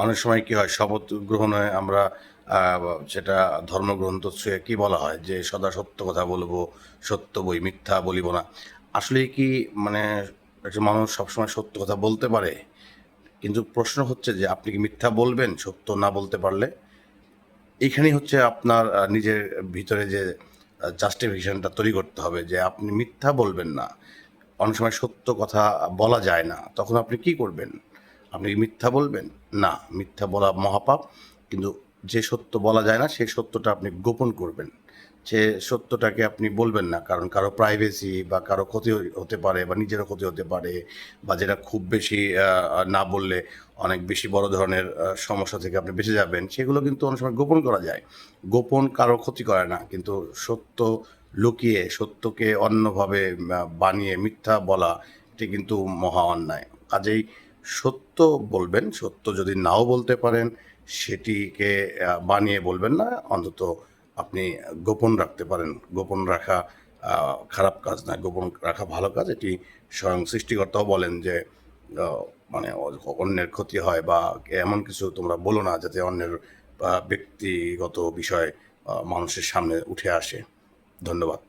অনেক সময় কি হয়, শপথ গ্রহণে আমরা সেটা ধর্মগ্রন্থ ছুঁয়ে কি বলা হয় যে সদা সত্য কথা বলবো, সত্য বই মিথ্যা বলিব না। আসলেই কি মানে একজন মানুষ সবসময় সত্য কথা বলতে পারে? কিন্তু প্রশ্ন হচ্ছে যে আপনি কি মিথ্যা বলবেন সত্য না বলতে পারলে? এইখানেই হচ্ছে আপনার নিজের ভিতরে যে জাস্টিফিকেশনটা তৈরি করতে হবে যে আপনি মিথ্যা বলবেন না। অনেক সময় সত্য কথা বলা যায় না। তখন আপনি কি করবেন? আপনি কি মিথ্যা বলবেন? না, মিথ্যা বলা মহাপাপ। কিন্তু যে সত্য বলা যায় না, সেই সত্যটা আপনি গোপন করবেন। সে সত্যটাকে আপনি বলবেন না। কারণ কারো প্রাইভেসি বা কারো ক্ষতি হতে পারে বা নিজেরও ক্ষতি হতে পারে, বা যেটা খুব বেশি না বললে অনেক বেশি বড় ধরনের সমস্যা থেকে আপনি বেঁচে যাবেন। সেগুলো কিন্তু অনেক সময় গোপন করা যায়। গোপন কারো ক্ষতি করে না। কিন্তু সত্য লুকিয়ে, সত্যকে অন্যভাবে বানিয়ে মিথ্যা বলা, এটি কিন্তু মহা অন্যায়। কাজেই সত্য বলবেন, সত্য যদি নাও বলতে পারেন সেটিকে বানিয়ে বলবেন না। অন্তত আপনি গোপন রাখতে পারেন। গোপন রাখা খারাপ কাজ না, গোপন রাখা ভালো কাজ। এটি স্বয়ং সৃষ্টিকর্তাও বলেন যে আ মানে অন্যের ক্ষতি হয় বা এমন কিছু তোমরা বলো না যাতে অন্যের ব্যক্তিগত বিষয় মানুষের সামনে উঠে আসে। ধন্যবাদ।